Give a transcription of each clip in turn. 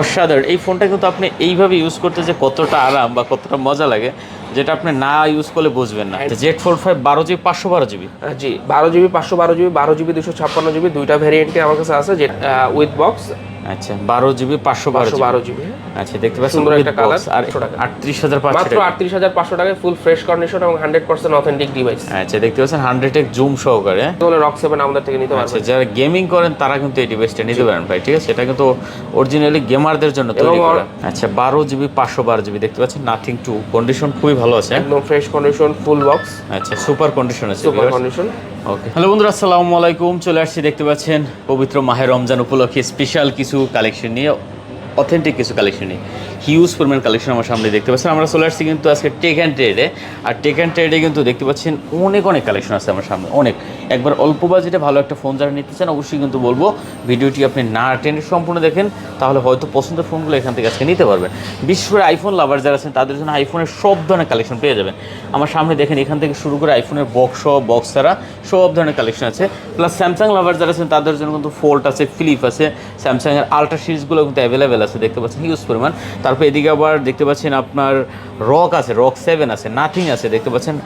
অসাধারণ। এই ফোনটা কিন্তু আপনি এইভাবে ইউজ করতে যে কতটা আরাম বা কতটা মজা লাগে, যেটা আপনি না ইউজ করলে বুঝবেন না। Z45 12GB 512GB। জি, 12GB 512GB, 12GB 256GB, দুইটা ভেরিয়েন্টে আমার কাছে আছে, যে উইথ বক্স। আচ্ছা, 12GB 512GB। আচ্ছা, দেখতে পাচ্ছেন সুন্দর একটা কালার। আর 38,500 মাত্র 38,500 টাকায় ফুল ফ্রেশ কন্ডিশন এবং 100% অথেন্টিক ডিভাইস। আচ্ছা, দেখতে পাচ্ছেন 100x জুম সহকারে। তাহলে রক 7 আমাদের থেকে নিতে পারবেন। আচ্ছা, যারা গেমিং করেন তারা কিন্তু এই ডিভাইসটা নিতে পারেন ভাই, ঠিক আছে? এটা কিন্তু অরিজিনালি গেমারদের জন্য তৈরি করা। আচ্ছা, 12GB 512GB দেখতে পাচ্ছেন, নাথিং টু, কন্ডিশন খুবই ভালো আছে, একদম ফ্রেশ কন্ডিশন, ফুল বক্স। আচ্ছা, সুপার কন্ডিশন আছে, সুপার কন্ডিশন। ওকে, হ্যালো বন্ধুরা, আসসালামু আলাইকুম। চলে আসছি, দেখতে পাচ্ছেন পবিত্র মাহে রমজান উপলক্ষে স্পেশাল কিছু কালেকশন নিয়ে, অথেন্টিক কিছু কালেকশন নিয়ে হিউজ পরিমাণ কালেকশন আমার সামনে দেখতে পাচ্ছেন। আমরা চলে আসছি কিন্তু আজকে টেক অ্যান্ড ট্রেডে। আর টেক অ্যান্ড ট্রেডে কিন্তু দেখতে পাচ্ছেন অনেক কালেকশন আছে আমার সামনে, অনেক। একবার অল্প বাজেটে ভালো একটা ফোন যারা নিতে চান, অবশ্যই কিন্তু বলবো ভিডিওটি আপনি না টেনে সম্পূর্ণ দেখেন, তাহলে হয়তো পছন্দের ফোনগুলো এখান থেকে আজকে নিতে পারবেন। বিশেষ করে আইফোন লাভার যারা আছেন তাদের জন্য আইফোনের সব ধরনের কালেকশন পেয়ে যাবেন আমার সামনে। দেখেন, এখান থেকে শুরু করে আইফোনের বক্স ছাড়া সব ধরনের কালেকশন আছে। প্লাস স্যামসাং লাভার যারা আছেন তাদের জন্য কিন্তু ফোল্ড আছে, ফ্লিপ আছে, স্যামসাংয়ের আলট্রা সিরিজগুলো কিন্তু অ্যাভেলেবেল আছে, দেখতে পাচ্ছেন হিউজ পরিমাণ। তারপর এদিকে আবার দেখতে পাচ্ছেন আপনার রক আছে, রক 7 আছে, নাথিং আছে, দেখতে পাচ্ছেন।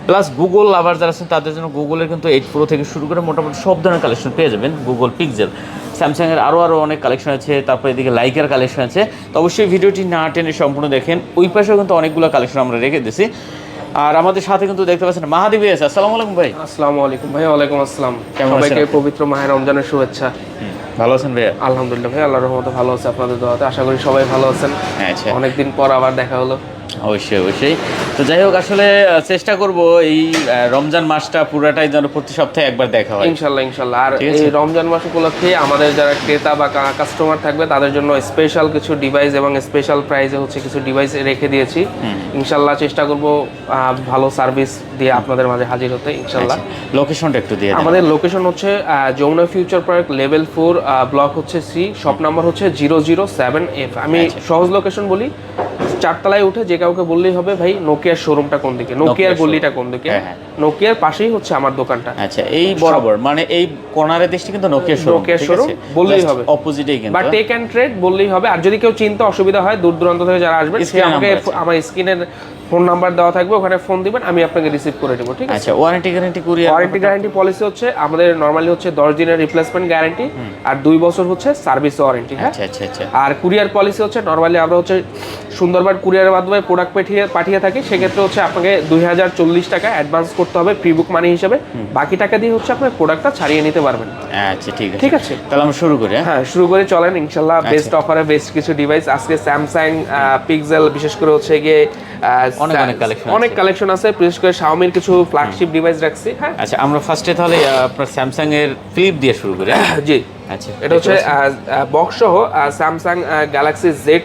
প্লাস গুগল লাভার যারা আছেন তাদের জন্য গুগলের কিন্তু 8 Pro থেকে শুরু করে মোটামুটি সব ধরনের কালেকশন পেয়ে যাবেন। গুগল পিক্সেল, স্যামসাংয়ের আরও অনেক কালেকশন আছে। তারপর এদিকে লাইকের কালেকশন আছে। তো অবশ্যই ভিডিওটি না টেনে সম্পূর্ণ দেখেন। ওই পাশেও কিন্তু অনেকগুলো কালেকশন আমরা রেখে দিয়েছি। আর আমাদের সাথে কিন্তু দেখতে পাচ্ছেন মাহাদি ভাই আছে। আসসালামু আলাইকুম ভাই। আসসালামু আলাইকুম ভাই। ওয়ালাইকুম আসসালাম। কেমন আছেন? সবাইকে পবিত্র মাহে রমজানের শুভেচ্ছা। ভালো আছেন ভাইয়া? আলহামদুলিল্লাহ ভাই, আল্লাহর রহমতে ভালো আছে, আপনাদের দোয়াতে আশা করি সবাই ভালো আছেন। আচ্ছা, অনেকদিন পর আবার দেখা হলো। অবশ্যই। তো যাই হোক, আসলে চেষ্টা করব এই রমজান মাসটা পুরাটাই যেন প্রতি সপ্তাহে একবার দেখা হয় ইনশাল্লাহ। আর এই রমজান মাস উপলক্ষে আমাদের যারা ক্রেতা বা কাস্টমার থাকবে তাদের জন্য স্পেশাল কিছু ডিভাইস এবং স্পেশাল প্রাইসে হচ্ছে কিছু ডিভাইস রেখে দিয়েছি। ইনশাল্লাহ চেষ্টা করব ভালো সার্ভিস দিয়ে আপনাদের মাঝে হাজির হতে ইনশাল্লাহ। লোকেশনটা একটু দিয়ে দিন। আমাদের লোকেশন হচ্ছে Jamuna future park level 4, block হচ্ছে সি, শপ নাম্বার হচ্ছে 007F। আমি সহজ লোকেশন বলি, 4 তলায় উঠে যে কাউকে বললেই হবে ভাই নোকিয়ার শোরুমটা কোন দিকে, নোকিয়ার গলিটা কোন দিকে, নোকিয়ার পাশেই হচ্ছে আমার দোকানটা। আচ্ছা, এই বরাবর মানে এই কর্নারের দেশটি কিন্তু নোকিয়ার শোরুম বললেই হবে, অপোজিটেই কিন্তু, বা টেক অ্যান্ড ট্রেড বললেই হবে। আর যদি কেউ চিনতে অসুবিধা হয়, দূর দূরান্ত থেকে যারা আসবেন, সে আমাকে আমার স্ক্রিনের ফোন নাম্বার দেওয়া থাকবে, ওখানে ফোন দিবেন, আমি আপনাকে রিসিভ করে দেবো, ঠিক আছে? আচ্ছা, ওয়ারেন্টি গ্যারান্টি পলিসি হচ্ছে আমাদের নরমালি হচ্ছে 10 দিনের রিপ্লেসমেন্ট গ্যারান্টি আর 2 বছর হচ্ছে সার্ভিস ওয়ারেন্টি। হ্যাঁ, আচ্ছা। আর কুরিয়ার পলিসি হচ্ছে নরমালি আমরা হচ্ছে সুন্দরবন কুরিয়ারের মাধ্যমে প্রোডাক্ট পাঠিয়ে থাকি। সেক্ষেত্রে হচ্ছে আপনাকে 2040 টাকা অ্যাডভান্স করতে হবে প্রি বুক মানি হিসেবে। বাকি টাকা দিয়ে হচ্ছে আপনার প্রোডাক্টটা ছাড়িয়ে নিতে পারবেন। আচ্ছা, ঠিক আছে। তাহলে আমরা শুরু করি। হ্যাঁ, শুরু করে চলেন ইনশাল্লাহ। বেস্ট অফারে বেস্ট কিছু ডিভাইস আজকে স্যামসাং পিক্সেল, বিশেষ করে হচ্ছে গিয়ে অনেক কালেকশন আছে, বিশেষ করে শাওমির কিছু ফ্ল্যাগশিপ ডিভাইস রাখছি। হ্যাঁ, আচ্ছা, আমরা ফার্স্টে তাহলে আপনার স্যামসাং এর ফ্লিপ দিয়ে শুরু করি। জি, আচ্ছা, এটা হচ্ছে বক্স সহ Samsung Galaxy Z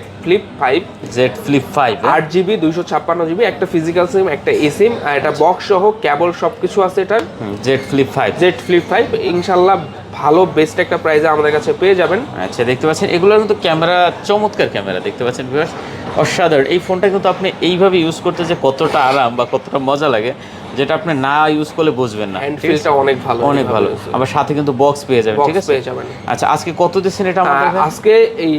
flip 5 8GB 256GB, একটা ফিজিক্যাল সিম, একটা এসিম, আর এটা বক্স সহ কেবল সবকিছু আছে। এটার জেড ফ্লিপ 5 ইনশাল্লাহ ভালো বেস্ট একটা প্রাইসে আমাদের কাছে পেয়ে যাবেন। আচ্ছা, দেখতে পাচ্ছেন এগুলোর কিন্তু ক্যামেরা, চমৎকার ক্যামেরা, দেখতে পাচ্ছেন ভিউয়ার্স, অসাধারণ। এই ফোনটা কিন্তু আপনি এইভাবে ইউজ করতে যে কতটা আরাম বা কতটা মজা লাগে, যেটা আপনি না ইউজ করলে বুঝবেন না। হ্যান্ড ফিলটা অনেক ভালো। আবার সাথে কিন্তু বক্স পেয়ে যাবেন, ঠিক আছে? আচ্ছা, আজকে কত দিচ্ছেন এটা আমাদের? আজকে এই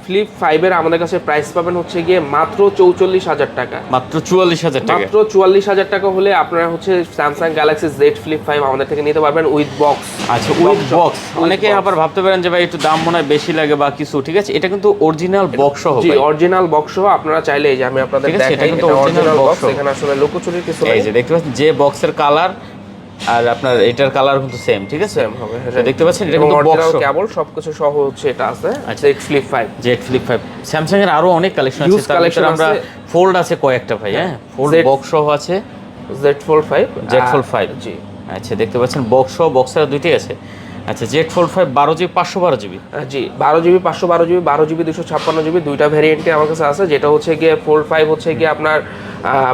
ফ্লিপ 5 এর আমাদের কাছে প্রাইস পাবেন হচ্ছে গিয়ে মাত্র 44,000 টাকা। মাত্র 44,000 টাকা। মাত্র 44,000 টাকা হলে আপনারা হচ্ছে স্যামসাং গ্যালাক্সি জেড ফ্লিপ 5 আমাদের থেকে নিতে পারবেন উইথ বক্স। আচ্ছা, উইথ বক্স। অনেকে আবার ভাবতে পারেন যে ভাই একটু দাম মনে হয় বেশি লাগে বা কিছু, ঠিক আছে? এটা কিন্তু অরিজিনাল বক্স সহ। জি, অরিজিনাল বক্স সহ। আপনারা চাইলে এই যে আমি আপনাদের দেখাই, এটা কিন্তু অরিজিনাল বক্স, এখানে আসলে লুকোচুরির কিছু নেই। এই যে দেখতে পাচ্ছেন যে বক্সের কালার আর আপনার এটার কালার কিন্তু সেম, ঠিক আছে? সেম হবে। দেখতে পাচ্ছেন এটা কিন্তু বক্স কেবল সবকিছু সহ হচ্ছে এটা আছে। জেড ফ্লিপ 5 স্যামসাং এর আরো অনেক কালেকশন আছে। তারপরে আমরা ফোল্ড আছে কয়েকটা ভাই। হ্যাঁ, ফোল্ড বক্স সহ আছে জেড ফোল্ড 5। জি, আচ্ছা, দেখতে পাচ্ছেন বক্স সহ, বক্সের দুইটাই আছে। আচ্ছা, Z45 12GB 512GB। জি, 12GB 512GB, 12GB 256GB, দুইটা ভেরিয়েন্টে আমার কাছে আছে। যেটা হচ্ছে গিয়ে ফোল্ড 5 হচ্ছে গিয়ে আপনার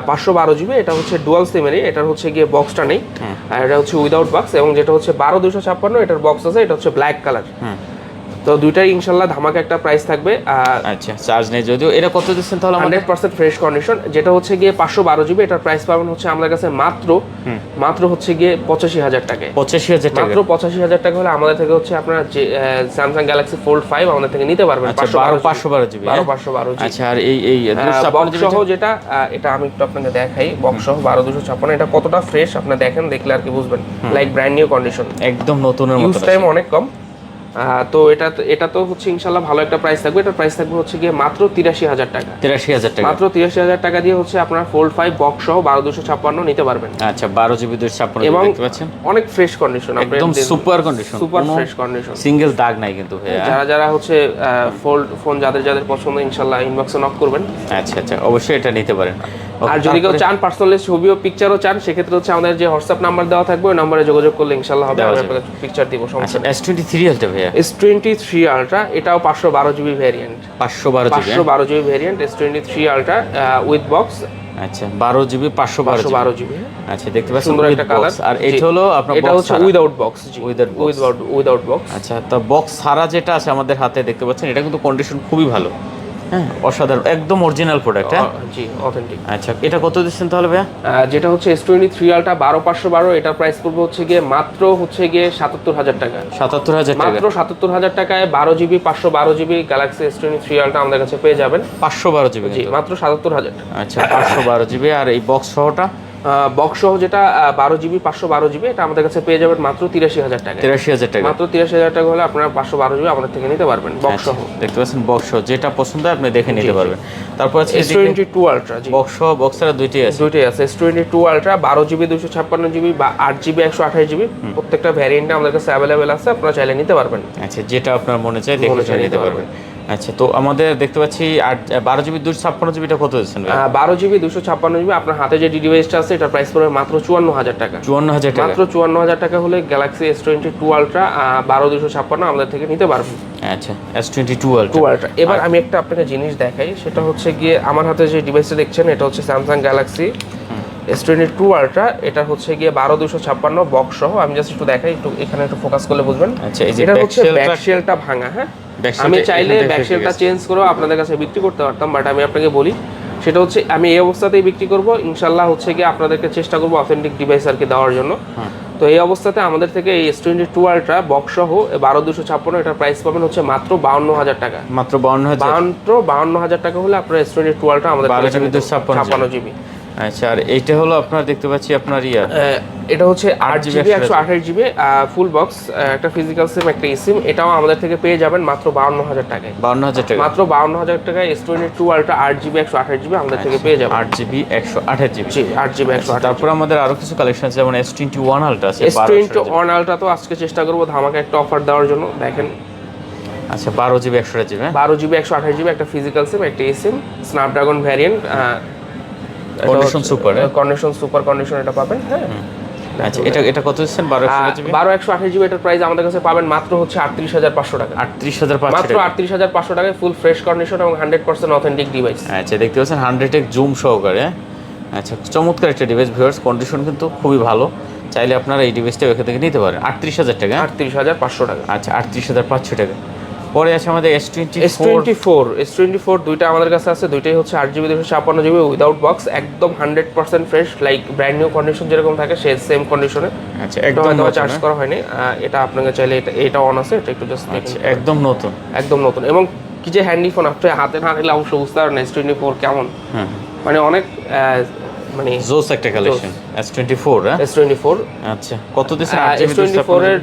512GB, এটা হচ্ছে ডুয়াল সিমেরই, এটার হচ্ছে গিয়ে বক্সটা নেই, আর এটা হচ্ছে উইদাউট বক্স। এবং যেটা হচ্ছে 12256, এটার বক্স আছে, এটা হচ্ছে ব্ল্যাক কালার। তো দুইটাই ইনশাল্লাহ ধামাকা একটা প্রাইস থাকবে। আচ্ছা চার্জ নেই যদিও, এটা কত দিচ্ছেন তাহলে আমাদের? 100% ফ্রেশ কন্ডিশন, যেটা হচ্ছে গিয়ে 512 GB, এটার প্রাইস পাবেন হচ্ছে আমাদের কাছে মাত্র হচ্ছে গিয়ে 85,000 টাকায়। 85,000 টাকা, মাত্র 85,000 টাকা হলে আমাদের থেকে হচ্ছে আপনারা যে স্যামসাং গ্যালাক্সি ফোল্ড 5 আমাদের থেকে নিতে পারবেন। 512 GB। 512 GB। আচ্ছা, আর এই বক্স সহ যেটা, এটা আমি একটু আপনাকে দেখাই, বক্স সহ 12256, এটা কতটা ফ্রেশ আপনি দেখেন, দেখলে আর কি বুঝবেন, লাইক ব্র্যান্ড নিউ কন্ডিশন, একদম নতুনের মতো, ইউজ টাইম অনেক কম। তো এটা তো হচ্ছে ইনশাল্লাহ ভালো একটা প্রাইস থাকবে। এটার প্রাইস থাকবে হচ্ছে গিয়ে মাত্র 83,000 টাকা। 83,000 টাকা, মাত্র 83,000 টাকা দিয়ে হচ্ছে আপনার ফোল্ড 5 বক্স সহ 12256 নিতে পারবেন। আচ্ছা 12GB 256 এবং দেখতে পাচ্ছেন, অনেক ফ্রেশ কন্ডিশন, একদম super condition, super fresh condition, single দাগ নাই কিন্তু ভাইয়া। যারা হচ্ছে ফোল্ড ফোন যাদের পছন্দ ইনশাল্লাহ ইনবক্সে নক করবেন। আচ্ছা অবশ্যই এটা নিতে পারেন। আর যদি কেউ চান পার্সোনালি ছবিও পিকচারও চান, সেক্ষেত্রে হচ্ছে আমাদের যে হোয়াটসঅ্যাপ নাম্বার দেওয়া থাকবে, ওই নম্বরে যোগাযোগ করলে ইনশাল্লাহ হবে, আমি আপনাকে পিকচার দিব, সমস্যা নেই। S23 আলট্রা ভাইয়া, S23 আলট্রা, এটাও 512GB variant, 512GB variant S23 ultra with box. আচ্ছা 12GB 512GB। আচ্ছা দেখতে পাচ্ছেন সুন্দর একটা কালার। আর এটা হলো আপনার এটা হচ্ছে উইদাউট বক্স, উইদাউট বক্স। আচ্ছা, তো বক্স ছাড়া যেটা আছে আমাদের হাতে দেখতে পাচ্ছেন, এটা কিন্তু কন্ডিশন খুবই ভালো, হ্যাঁ অসাধারণ, একদম অরিজিনাল প্রোডাক্ট। হ্যাঁ জি, অথেন্টিক। আচ্ছা এটা কত দিচ্ছেন তাহলে ভাইয়া? যেটা হচ্ছে S23 আলট্রা 12512, এটার প্রাইস পড়বে হচ্ছে গিয়ে মাত্র 77,000 টাকা। 77,000 টাকা, মাত্র 77,000 টাকায় 12GB 512GB Galaxy S23 ultra আমাদের কাছে পেয়ে যাবেন। 512GB, জি মাত্র 77,000 টাকা। আচ্ছা 512GB। আর এই বক্স সহটা, বক্স সহ যেটা 12GB 512GB, এটা আমাদের কাছে পেয়ে যাবেন মাত্র 83,000 টাকা। 83,000 টাকা, মাত্র 83,000 টাকা হলে আপনারা 512GB আমাদের থেকে নিতে পারবেন বক্স সহ। দেখতে পাচ্ছেন বক্স সহ, যেটা পছন্দ আপনি দেখে নিতে পারবেন। তারপর আছে S22 আলট্রা, জি বক্স সহ, বক্সের দুইটাই আছে, S22 আলট্রা 12GB 256GB বা 8GB 128GB, প্রত্যেকটা ভ্যারিয়েন্টে আমাদের কাছে অ্যাভেলেবেল আছে, আপনারা চাইলে নিতে পারবেন। আচ্ছা যেটা আপনার মনে চায় দেখে নিতে পারবেন। আচ্ছা, তো আমাদের দেখতে পাচ্ছি 12GB 256GBটা কত দিচ্ছেন? 12GB 256GB আপনার হাতে যে ডিভাইসটা আছে, এটার প্রাইস পড়বে মাত্র 54,000 টাকা। 54,000 টাকা, মাত্র 54,000 টাকা হলে গ্যালাক্সি S22 আলট্রা 12256 আমাদের থেকে নিতে পারবেন। আচ্ছা S22 আলট্রা। এবার আমি একটা আপনাকে জিনিস দেখাই, সেটা হচ্ছে গিয়ে আমার হাতে যে ডিভাইসটা দেখছেন, এটা হচ্ছে স্যামসাং গ্যালাক্সি S22 আলট্রা, এটা হচ্ছে গিয়ে 12256 বক্স সহ। আমি জাস্ট একটু দেখাই, একটু এখানে একটু ফোকাস করলে বুঝবেন। আচ্ছা, এই যে এটা হচ্ছে ব্যাকশেলটা ভাঙা, হ্যাঁ আমি চাইলে ব্যাকশেলটা চেঞ্জ করেও আপনাদের কাছে বিক্রি করতে পারতাম, বাট আমি আপনাকে বলি সেটা হচ্ছে আমি এই অবস্থাতেই বিক্রি করব ইনশাল্লাহ, হচ্ছে গিয়ে আপনাদেরকে চেষ্টা করবো অথেন্টিক ডিভাইস আর কি দেওয়ার জন্য। তো এই অবস্থাতে আমাদের থেকে এই S22 আলট্রা বক্স সহ 12256, এটার প্রাইস পাবেন হচ্ছে মাত্র 52,000 টাকা। মাত্র 52,000 টাকা হলে আপনার S22 আলট্রা আমাদের 56GB। আচ্ছা, আর এইটা হলো আপনার দেখতে পাচ্ছি আপনার এটা হচ্ছে 8GB 128GB ফুল বক্স, একটা ফিজিক্যাল সিম, একটা eSIM, এটাও আমাদের থেকে পেয়ে যাবেন মাত্র 52,000 টাকায়। 52,000 টাকা, মাত্র 52,000 টাকায় S22 আলট্রা 8GB 128GB আমাদের থেকে পেয়ে যাবেন। 8GB 128GB, জি 8GB 128GB। তারপর আমাদের আরো কিছু কালেকশন আছে, যেমন S21 আলট্রা আছে। S21 আলট্রা তো আজকে চেষ্টা করব ধামাকা একটা অফার দেওয়ার জন্য, দেখেন। আচ্ছা 12GB 128GB, 12GB 128GB একটা ফিজিক্যাল সিম, একটা eSIM, Snapdragon variant, condition super, condition এটা পাবেন। হ্যাঁ আচ্ছা, এটা কত দিচ্ছেন? 128GB এটার প্রাইস আমাদের কাছে পাবেন মাত্র হচ্ছে 38,500 টাকা। 38,500 মাত্র 38,500 টাকায় ফুল ফ্রেশ কন্ডিশন এবং 100% অথেন্টিক ডিভাইস। আচ্ছা দেখতে পাচ্ছেন 100x জুম সহকারে। আচ্ছা চমৎকার একটা ডিভাইস ভিউয়ার্স, কন্ডিশন কিন্তু খুবই ভালো, চাইলে আপনারা এই ডিভাইসটা এখান থেকে নিতে পারেন। 38,000 টাকা, 38,500 টাকা। আচ্ছা 38,500 টাকা। পরে আছে আমাদের S24 দুইটা আমাদের কাছে আছে, দুইটাই হচ্ছে 8GB 256GB উইদাউট বক্স, একদম 100% fresh, like brand new condition যেরকম থাকে সেই সেম কন্ডিশনে। আচ্ছা একদম চার্জ করা হয়নি, এটা আপনাকে চাইলে এটা অন আছে, এটা একটু জাস্ট একদম নতুন এবং কি যে হ্যান্ডি ফোন, আপনি হাতে না নিলে অবশ্য বুঝতে পারেন S24 কেমন, মানে অনেক মানে জোস একটা কালেকশন। S24 S24 আচ্ছা কত দিছেন? S24 এর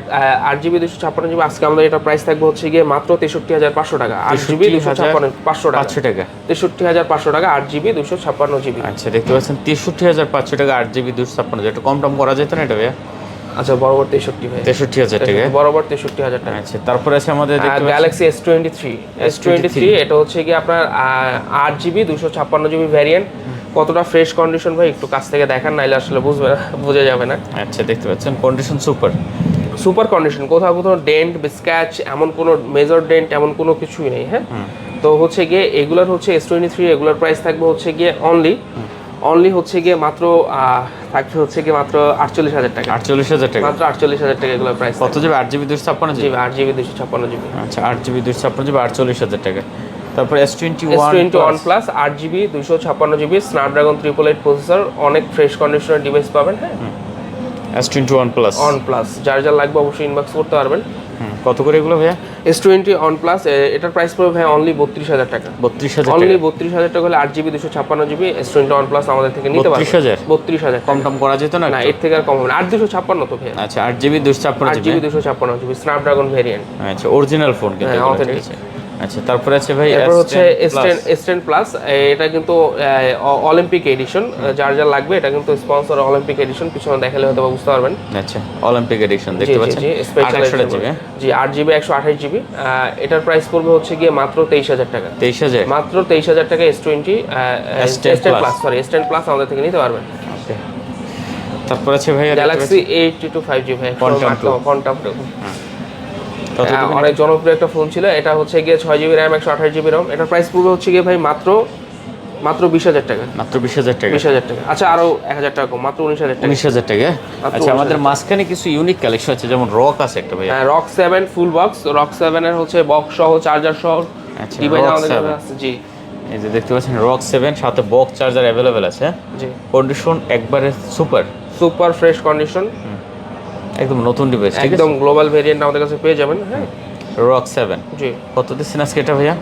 8GB 256GB আজকে আমাদের এটা প্রাইস থাকবে হচ্ছে গিয়ে মাত্র 63,500 টাকা। 8GB 256 টাকা, 63,500 টাকা 8GB 256GB। আচ্ছা দেখতে পাচ্ছেন 63,500 টাকা 8GB 256, একটু কম টম করা যেত না এটা ভাইয়া? আচ্ছা বরাবর 63,000 টাকা, বরাবর 63,000 টাকা। আচ্ছা তারপরে আছে আমাদের গ্যালাক্সি S23 এটা হচ্ছে কি আপনার 8GB 256GB ভ্যারিয়েন্ট। কতটা ফ্রেশ কন্ডিশন ভাই একটু কাছ থেকে দেখান, নাইলে আসলে বোঝা যাবে না। আচ্ছা দেখতে পাচ্ছেন কন্ডিশন সুপার কন্ডিশন, কোথাও ডেন্ট বা স্ক্র্যাচ, এমন কোনো মেজর ডেন্ট এমন কোনো কিছুই নেই। হ্যাঁ তো হচ্ছে গিয়ে এগুলোর হচ্ছে S23 এগুলোর প্রাইস থাকবে হচ্ছে গিয়ে অনলি অনলি হচ্ছে গিয়ে মাত্র থাকছে হচ্ছে গিয়ে মাত্র 48,000 টাকা। 48,000 টাকা মাত্র 48,000 টাকা এগুলোর প্রাইস। কত GB? 8 GB 256 GB GB 8 GB 256 GB. আচ্ছা 8 জিবি 256 জিবি 48,000 টাকা। তারপর S21 plus 8 GB 256 GB Snapdragon 888 processor, অনেক ফ্রেশ কন্ডিশনের ডিভাইস পাবেন। হ্যাঁ S21 প্লাস অন প্লাস, যার যার লাগবে অবশ্যই ইনবক্স করতে পারবেন। কত করে এগুলো ভাইয়া? S20 অন প্লাস এটার প্রাইস পড়বে ভাই অনলি 32,000 টাকা। 32,000 অনলি টাকা 32,000 টাকা হলে 8 GB 256 GB S20 on plus আমাদের থেকে নিতে পারবেন। 32,000 কম টম করা যেত না? না এর থেকে আর কম হবে না। 8 256 তো ভাই। আচ্ছা 8 GB 256 8 GB 256 GB Snapdragon variant. আচ্ছা অরিজিনাল ফোন কিন্তু হ্যাঁ, এগুলো, authentic। ঠিক আছে। আচ্ছা তারপরে আছে ভাই এরপর হচ্ছে S10 প্লাস, এটা কিন্তু অলিম্পিক এডিশন, যার যার লাগবে এটা কিন্তু স্পন্সর অলিম্পিক এডিশন, পিছনে দেখালে হয়তো বুঝতে পারবেন। আচ্ছা অলিম্পিক এডিশন দেখতে পাচ্ছেন, স্পেশাল 800 জিবি। জি 8 জিবি 128 জিবি। এটার প্রাইস পড়বে হচ্ছে গিয়ে মাত্র 23,000 টাকা। 23,000 মাত্র 23,000 টাকা S20 S10 প্লাস আমাদের থেকে নিতে পারবেন। ওকে তারপর আছে ভাই গ্যালাক্সি A82 5G ভাই, কোয়ান্টাম অনেক জনপ্রিয় একটা ফোন ছিল। এটা হচ্ছে গিয়ে 6 জিবি র্যাম 128 জিবি রম। এটার প্রাইস পড়বে হচ্ছে গিয়ে ভাই মাত্র 20,000 টাকা। মাত্র 20,000 টাকা। 20,000 টাকা। আচ্ছা আরো 1,000 টাকা কম, মাত্র 19,000 টাকা। 19,000 টাকা। আচ্ছা আমাদের মাঝখানে কিছু ইউনিক কালেকশন আছে, যেমন রক আছে একটা ভাই। হ্যাঁ রক 7 ফুল বক্স, রক 7 এর হচ্ছে বক্স সহ চার্জার সহ আচ্ছা ডিভাইস আমাদের কাছে আছে। জি এই যে দেখতে পাচ্ছেন রক 7 সাথে বক্স চার্জার अवेलेबल আছে। জি কন্ডিশন একবারে সুপার ফ্রেশ কন্ডিশন, একদম নতুন ডিভাইস, একদম গ্লোবাল ভেরিয়েন্ট আমাদের কাছে পেয়ে যাবেন। হ্যাঁ রক 7 জি। কত দিচ্ছেন আজকে এটা ভাইয়া?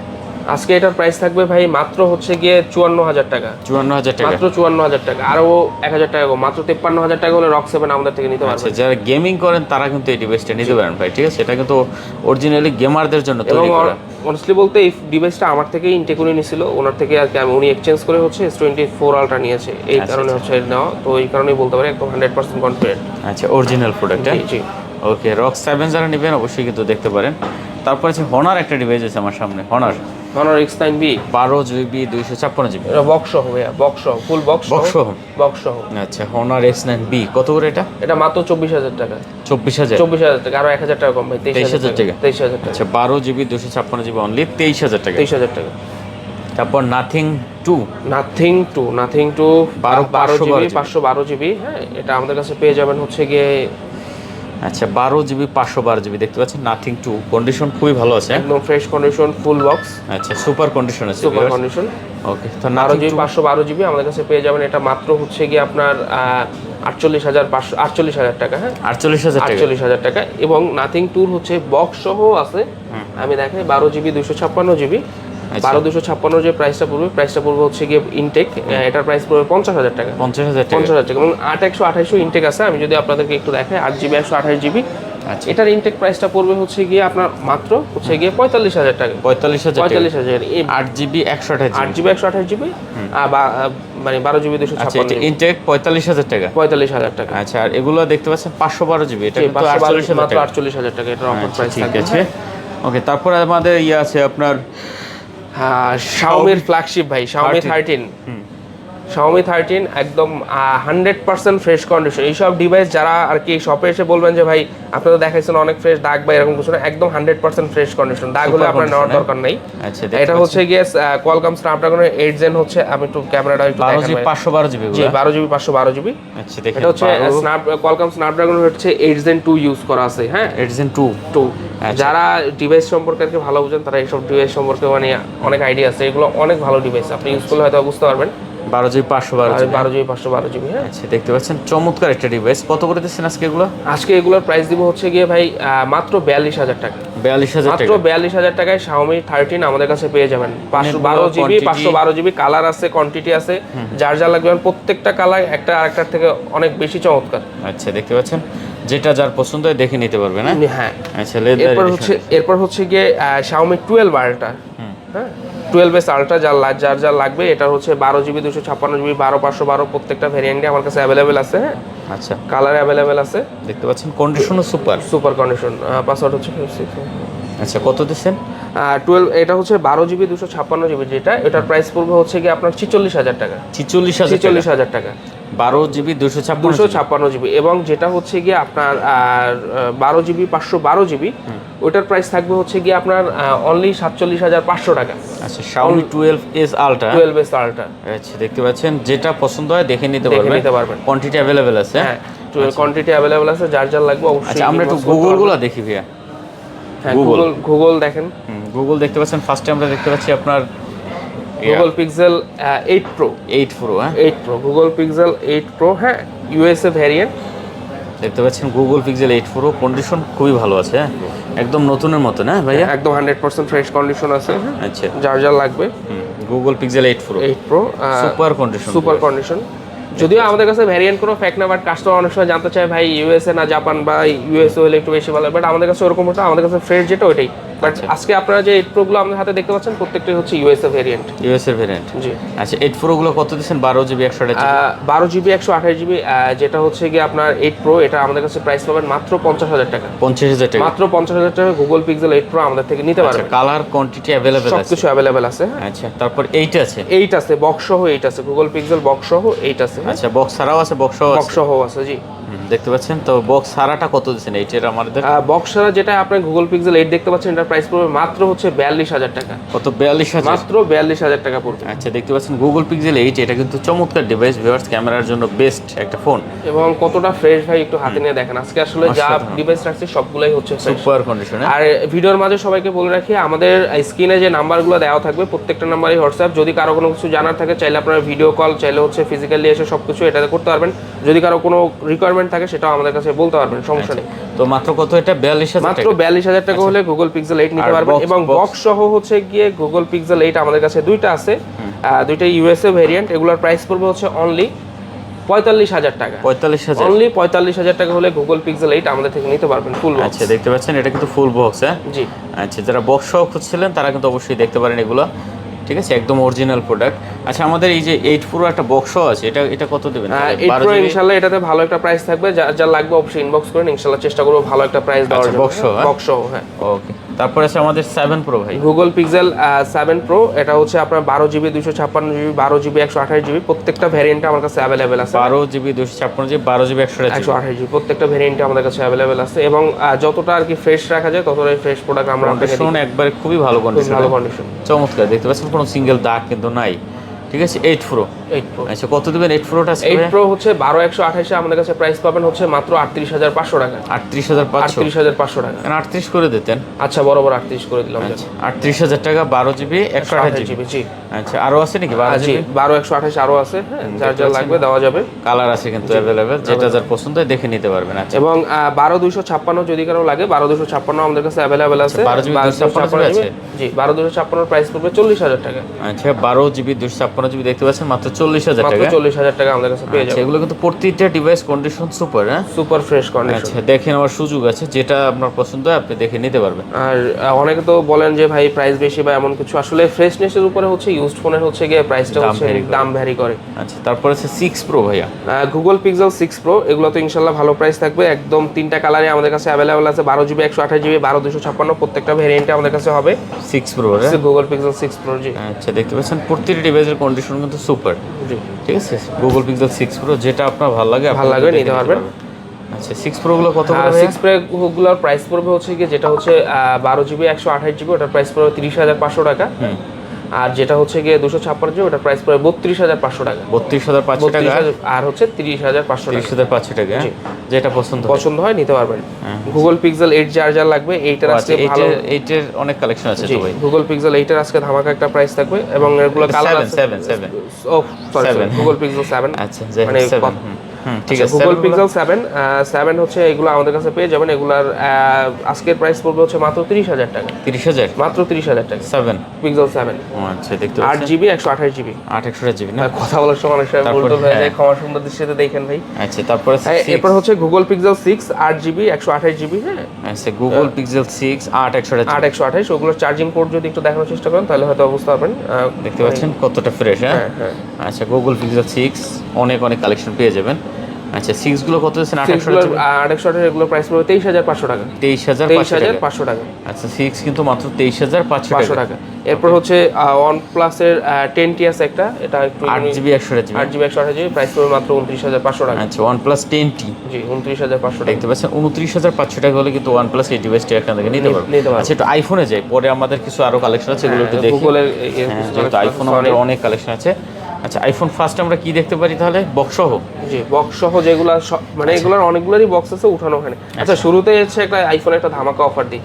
আজকে এটার প্রাইস থাকবে ভাই মাত্র হচ্ছে গিয়ে 54,000 টাকা। 54,000 টাকা। মাত্র 54,000 টাকা, আরো 1,000 টাকা কম, মাত্র 53,000 টাকা হলে রক 7 আমাদের থেকে নিতে পারবেন। আচ্ছা যারা গেমিং করেন তারা কিন্তু এই ডিভাইসটা নিতে পারেন ভাই, ঠিক আছে। এটা কিন্তু অরিজিনালি গেমারদের জন্য এবং তৈরি করা। অনেস্টলি বলতে এই ডিভাইসটা আমার থেকেই ইনটেক করে নিছিল, ওনার থেকে আর কি উনি এক্সচেঞ্জ করে হচ্ছে S24 আলট্রা নিয়েছে, এই কারণে হচ্ছে নেওয়া। তো এই কারণেই বলতে পারি একদম 100% কনফিডেন্ট। আচ্ছা অরিজিনাল প্রোডাক্ট। জি ওকে রক 7 যারা নেবেন অবশ্যই কিন্তু দেখতে পারেন। তারপর আছে হনার একটা ডিভাইস আছে আমার সামনে, হনার X9B 12 জিবি 256 জিবি। এটা বক্স সহ ভাইয়া, বক্স সহ ফুল বক্স সহ। আচ্ছা হনার X9B কত করে এটা? এটা মাত্র 24,000 টাকা। 24,000 টাকা, আরো 1,000 টাকা কম ভাই, 23,000 টাকা। 23,000 টাকা। আচ্ছা 12 জিবি 256 জিবি অনলি 23,000 টাকা। 23,000 টাকা। তারপর নাথিং 2 12 জিবি 512 জিবি। হ্যাঁ এটা আমাদের কাছে পেয়ে যাবেন হচ্ছে গিয়ে আচ্ছা 12 জিবি 512 জিবি দেখতে পাচ্ছেন নাথিং 2, কন্ডিশন খুবই ভালো আছে, একদম ফ্রেশ কন্ডিশন ফুল বক্স। আচ্ছা সুপার কন্ডিশন আছে, সুপার কন্ডিশন। ওকে তো 12 জিবি 512 জিবি আমাদের কাছে পেয়ে যাবেন। এটা মাত্র হচ্ছে গিয়ে আপনার 48,000 টাকা। হ্যাঁ 48,000 টাকা। এবং নাথিং টুর হচ্ছে বক্স সহ আছে, আমি দেখাই 12 জিবি 256 জিবি। 12 256 যে প্রাইসটা পড়বে হচ্ছে গিয়ে ইনটেক, এটার প্রাইস পড়বে 50,000 টাকা। 50,000 টাকা। এবং 8 128 ইনটেক আছে, আমি যদি আপনাদেরকে একটু দেখাই 8 জিবি 128 জিবি। আচ্ছা এটার ইনটেক প্রাইসটা পড়বে হচ্ছে গিয়ে আপনার মাত্র হচ্ছে গিয়ে 45,000 টাকা। 45,000 8 জিবি 128 8 জিবি 128 জিবি মানে 12 জিবি 256 ইনটেক 45,000 টাকা। 45,000 টাকা। আচ্ছা আর এগুলো দেখতে পাচ্ছেন 512 জিবি, এটা কিন্তু 48,000 টাকা এটা অফার প্রাইস ঠিক আছে। ওকে তারপর আমাদের আছে আপনার Xiaomi ফ্ল্যাগশিপ ভাই, Xiaomi 13 একদম 100% ফ্রেশ কন্ডিশন। এইসব ডিভাইস যারা আর কি শপে এসে বলবেন যে ভাই আপনারা দেখাইছেন অনেক ফ্রেশ, দাগ বা এরকম কিছু না, একদম 100% ফ্রেশ কন্ডিশন, দাগ হলে আপনার নেওয়ার দরকার নেই। আচ্ছা এটা হচ্ছে গিয়ে Qualcomm Snapdragon 8 Gen হচ্ছে, আমি একটু ক্যামেরাটা একটু দেখাই। 512 জিবি। জি 12 জিবি 512 জিবি। আচ্ছা দেখেন এটা হচ্ছে Qualcomm Snapdragon হচ্ছে 8 Gen 2 ইউজ করা আছে। হ্যাঁ 8 Gen 2। যারা ডিভাইস সম্পর্কে আর কি ভালো বুঝেন তারা এইসব ডিভাইস সম্পর্কে মানে অনেক আইডিয়া আছে, এগুলো অনেক ভালো ডিভাইস, আপনি ইউজ করলে হয়তো বুঝতে পারবেন। 12 জিবি 512 জিবি। হ্যাঁ আচ্ছা দেখতে পাচ্ছেন চমৎকার একটা ডিভাইস। কত করে দিচ্ছেন আজকে এগুলো? আজকে এগুলোর প্রাইস দিব হচ্ছে গিয়ে ভাই মাত্র 42,000 টাকা। 42,000 মাত্র 42,000 টাকায় Xiaomi 13 আমাদের কাছে পেয়ে যাবেন। 512 জিবি 512 জিবি কালার আছে, কোয়ান্টিটি আছে, যার যা লাগবে প্রত্যেকটা কালার একটা আরেকটার থেকে অনেক বেশি চমৎকার। আচ্ছা দেখতে পাচ্ছেন যেটা যার পছন্দ হয় দেখে নিতে পারবেন। হ্যাঁ আচ্ছা এরপর হচ্ছে গিয়ে Xiaomi 12 আলট্রা। হ্যাঁ 12s আলট্রা যার লাগবে, এটা হচ্ছে 12 জিবি 256 জিবি 12 512 প্রত্যেকটা ভেরিয়েন্টে আমার কাছে অ্যাভেলেবেল আছে। হ্যাঁ আচ্ছা কালার অ্যাভেলেবেল আছে, দেখতে পাচ্ছেন কন্ডিশনও সুপার কন্ডিশন। পাসওয়ার্ড হচ্ছে আচ্ছা কত দিচ্ছেন? 12 এটা হচ্ছে 12 জিবি 256 জিবি, যেটা এটার প্রাইস পড়বে হচ্ছে কি আপনার 46,000 টাকা। 46,000 টাকা। 12 GB 256 GB, এবং যেটা হচ্ছে গিয়ে আপনার 12 GB 512 GB, ওইটার প্রাইস থাকবে হচ্ছে গিয়ে আপনার অনলি 47,500 টাকা। আচ্ছা Xiaomi 12s Ultra 12s Ultra, আচ্ছা দেখতে পাচ্ছেন, যেটা পছন্দ হয় দেখে নিতে পারবেন, কোয়ান্টিটি অ্যাভেলেবেল আছে। হ্যাঁ কোয়ান্টিটি অ্যাভেলেবল আছে, যার যার লাগবে অবশ্যই। আচ্ছা আমরা একটু গুগলগুলো দেখি ভাইয়া। হ্যাঁ গুগল দেখেন, গুগল দেখতে পাচ্ছেন। ফার্স্টে আমরা দেখতে পাচ্ছি আপনার গুগল পিক্সেল 8 Pro, 8 Pro, হ্যাঁ 8 Pro, গুগল পিক্সেল 8 Pro, হ্যাঁ ইউএসএ ভ্যারিয়েন্ট দেখতে পাচ্ছেন। গুগল পিক্সেল 8 Pro কন্ডিশন খুবই ভালো আছে, হ্যাঁ একদম নতুনের মতো না ভাইয়া, একদম 100% ফ্রেশ কন্ডিশন আছে। আচ্ছা যার যার লাগবে Google pixel 8 Pro super condition. যদিও আমাদের কাছে ভ্যারিয়েন্ট কোনো ফ্যাক্ট না, বাট কাস্টমার অনেক সময় জানতে চায় ভাই ইউএসএ না জাপান, বা ইউএসএ হলে একটু বেশি ভালো, বাট আমাদের কাছে ওরকম হতো, আমাদের কাছে ফ্রেশ যেটা ওইটাই। বাট আজকে আপনারা যে 8 Pro গুলো আমাদের হাতে দেখতে পাচ্ছেন প্রত্যেকটাই হচ্ছে ইউএসএ ভ্যারিয়েন্ট। জি আচ্ছা 8 Pro গুলো কত দিচ্ছেন? 12 GB 128GB, যেটা হচ্ছে গিয়ে আপনার 8 Pro, এটা আমাদের কাছে প্রাইস পাবেন মাত্র 50,000 টাকা। 50,000 টাকা, মাত্র 50,000 টাকা গুগল পিক্সেল 8 Pro আমাদের থেকে নিতে পারবেন। কালার কোয়ান্টিটি অ্যাভেলেবেল আছে, সবকিছু অ্যাভেলেবেল আছে। আচ্ছা তারপর 8 আছে, 8 আছে বক্স সহ, 8 আছে গুগল পিক্সেল বক্স সহ 8 আছে। আচ্ছা বক্স ছাড়াও আছে, বক্স সহ আছে জি। দেখতে পাচ্ছেন। তো বক্স ছাড়াটা কত দিচ্ছেন এইটার আমাদের? বক্স ছাড়া যেটা আপনার গুগল পিক্সেল 8 দেখতে পাচ্ছেন, এটার প্রাইস পড়বে মাত্র হচ্ছে 42,000 টাকা। কত? 42,000, মাত্র 42,000 টাকা পড়বে। আচ্ছা দেখতে পাচ্ছেন গুগল পিক্সেল 8, এটা কিন্তু চমৎকার ডিভাইস ভিউয়ার্স, ক্যামেরার জন্য বেস্ট একটা ফোন, এবং কতটা ফ্রেশ ভাই একটু হাতে নিয়ে দেখেন। আজকে আসলে যা ডিভাইস রাখছি সবগুলাই হচ্ছে সুপার কন্ডিশনে। আর ভিডিওর মাঝে সবাইকে বলে রাখি, আমাদের স্ক্রিনে যে নাম্বারগুলো দেওয়া থাকবে প্রত্যেকটা নাম্বারই হোয়াটসঅ্যাপ। যদি কারো কোনো কিছু জানার থাকে চাইলে আপনারা ভিডিও কল, চাইলে হচ্ছে ফিজিক্যালি এসে সবকিছু এটাতে করতে পারবেন। যদি কারো কোনো রিকোয়ারমেন্ট থাকে সেটাও আমাদের কাছে বলতে পারবেন, সমস্যা নেই। তো মাত্র কত এটা? 42,000, মাত্র 42,000 টাকা হলে গুগল পিক্সেল 8 নিতে পারবেন। এবং বক্স সহ হচ্ছে গিয়ে গুগল পিক্সেল 8 আমাদের কাছে দুইটা আছে, দুইটা ইউএসএ ভেরিয়েন্ট। এগুলোর প্রাইস পড়বে হচ্ছে অনলি 45,000 টাকা। 45,000, অনলি 45,000 টাকা হলে গুগল পিক্সেল 8 আমাদের থেকে নিতে পারবেন ফুল বক্স। আচ্ছা দেখতে পাচ্ছেন এটা কিন্তু ফুল বক্স, হ্যাঁ জি। আচ্ছা যারা বক্স সহ খুঁজছিলেন তারা কিন্তু অবশ্যই দেখতে পারেন এগুলো, ঠিক আছে একদম অরিজিনাল প্রোডাক্ট। আচ্ছা আমাদের এই যে 8 Pro একটা বক্সও আছে, এটা কত দিবেন? 8 Pro ইনশাআল্লাহ এটাতে ভালো একটা প্রাইস থাকবে, যা লাগবে অবশ্যই ইনবক্স করেন, ইনশাআল্লাহ চেষ্টা করব ভালো একটা প্রাইস দেওয়ার জন্য। বক্স সহ, হ্যাঁ ওকে। তারপর আছে আমাদের 7 Pro ভাই, গুগল পিক্সেল 7 Pro, এটা হচ্ছে আপনার 12GB 256GB, 12GB 128GB, প্রত্যেকটা ভ্যারিয়েন্টে আমার কাছে अवेलेबल আছে। 12GB 256GB, 12GB 128GB প্রত্যেকটা ভ্যারিয়েন্টে আমাদের কাছে अवेलेबल আছে। এবং যতটা আর কি ফ্রেশ রাখা যায় ততটাই ফ্রেশ প্রোডাক্ট আমরা আপনাকে দিই। কন্ডিশন একবারে খুবই ভালো কন্ডিশন, ভালো কন্ডিশন, চমৎকার। দেখতে পাচ্ছেন কোনো সিঙ্গেল দাগ কিন্তু নাই, ঠিক আছে। 8 Pro, আচ্ছা কত দিবেন 8 Proটা? 8 Pro হচ্ছে 12128 আমাদের কাছে প্রাইস পাবেন হচ্ছে মাত্র 38,500 টাকা। 38,500 টাকা, 38 করে দিতেন। আচ্ছা বরাবর 38 করে দিলাম। আচ্ছা 38,000 টাকা, 12GB 128GB। জি আচ্ছা আরো আছে নাকি? 12128 আরো আছে, হ্যাঁ যার যা লাগবে দেওয়া যাবে। কালার আছে কিন্তু अवेलेबल, যেটা যার পছন্দ হয় দেখে নিতে পারবেন। আচ্ছা এবং 12256 যদি কারো লাগে 12256 আমাদের কাছে अवेलेबल আছে। 12GB আছে, জি 12256 প্রাইস পড়বে 40,000 টাকা। আচ্ছা 12GB 256GB দেখতে পাচ্ছেন মাত্র 40,000 টাকা। মাত্র 40,000 টাকা আমাদের কাছে পেয়ে যাবেন। এগুলো কিন্তু প্রত্যেকটা ডিভাইস কন্ডিশন সুপার, হ্যাঁ সুপার ফ্রেশ কন্ডিশন। আচ্ছা দেখে নেওয়ার সুযোগ আছে, যেটা আপনার পছন্দ হয় আপনি দেখে নিতে পারবেন। আর অনেকে তো বলেন যে ভাই প্রাইস বেশি বা এমন কিছু, আসলে ফ্রেশনেসের উপরে হচ্ছে ইউজড ফোনের হচ্ছে গিয়ে প্রাইসটা হচ্ছে দাম ভ্যারি করে। আচ্ছা তারপর আছে 6 Pro ভাইয়া, গুগল পিক্সেল 6 Pro, এগুলো তো ইনশাআল্লাহ ভালো প্রাইস থাকবে। একদম তিনটা কালারই আমাদের কাছে अवेलेबल আছে, 12GB 128GB, 12256 প্রত্যেকটা ভেরিয়েন্টে আমাদের কাছে হবে। 6 Pro গুগল পিক্সেল 6 Pro জি। আচ্ছা দেখতে পাচ্ছেন প্রত্যেকটা ডিভাইসের কন্ডিশন কিন্তু সুপার, জি ঠিক আছে। গুগল পিক্সেল 6 Pro যেটা আপনার ভালো লাগে নিতে পারবেন। আচ্ছা 6 Pro গুলো কত করে? 6 Pro গুলোর প্রাইস পড়বে হচ্ছে কি, যেটা হচ্ছে 12GB 128GB, ওটার প্রাইস পড়বে 30,500 টাকা। আর যেটা হচ্ছে গিয়ে 256GB, ওটার প্রাইস পড়বে 32,500 টাকা। 32,500 টাকা, আর হচ্ছে 30,500 টাকা। 30,500 টাকা, যেটা পছন্দ হয় নিতে পারবেন। গুগল পিক্সেল 8 যার লাগবে, এইটার আজকে ভালো 8 এর অনেক কালেকশন আছে তো ভাই। গুগল পিক্সেল 8 এর আজকে ধামাকা একটা প্রাইস থাকবে, এবং এগুলো কালার আছে 7 ও সরি গুগল পিক্সেল 7, আচ্ছা মানে 7 ঠিক আছে। গুগল পিক্সেল 7 হচ্ছে এগুলো আমাদের কাছে পেয়ে যাবেন। এগুলার আজকের প্রাইস পড়বে হচ্ছে মাত্র 30,000 টাকা। 30,000, মাত্র 30,000 টাকা। 7 পিক্সেল 7, আচ্ছা দেখতে পাচ্ছেন 8GB 128GB। 128GB না, কথা বলার সময় অনেক সময় ভুল হয়ে যায়, ক্ষমা সুন্দর দৃষ্টিতে দেখেন ভাই। আচ্ছা তারপরে এরপর হচ্ছে গুগল পিক্সেল 6 8GB 128GB, হ্যাঁ আচ্ছা গুগল পিক্সেল 6 128, ওগুলোর চার্জিং পোর্ট যদি একটু দেখানোর চেষ্টা করেন তাহলে হয়তো বুঝতে পারবেন। দেখতে পাচ্ছেন কতটা ফ্রেশ, হ্যাঁ আচ্ছা গুগল পিক্সেল 6 অনেক কালেকশন পেয়ে যাবেন। আচ্ছা 6 গুলো কত দিচ্ছেন? 828 এগুলো প্রাইস পড়বে 23,500 টাকা। 23,500 টাকা। আচ্ছা 6 কিন্তু মাত্র 23,500 টাকা। এরপর হচ্ছে OnePlus এর 10T আছে একটা, এটা একটু 8GB 128GB 8GB 128GB price পড়বে মাত্র 29,500 টাকা। আচ্ছা OnePlus 10T জি 29,500 টাকা। দেখতে পাচ্ছেন 29,500 টাকা হলে কিন্তু OnePlus এই ডিভাইসটি এখান থেকে নিতে পারবেন। আচ্ছা একটু আইফোনে যাই, পরে আমাদের কিছু আরো কালেকশন আছে এগুলো একটু দেখি। গুগলের যেহেতু আইফোন আমাদের অনেক কালেকশন আছে। আচ্ছা আইফোন ফার্স্ট আমরা কি দেখতে পারি তাহলে? বক্স সহ? জি বক্স সহ যেগুলো মানে এগুলোর অনেকগুলোরই বক্স আছে উঠানো ওখানে। আচ্ছা শুরুতে হচ্ছে একটা আইফোন একটা ধামাকা অফার দিই,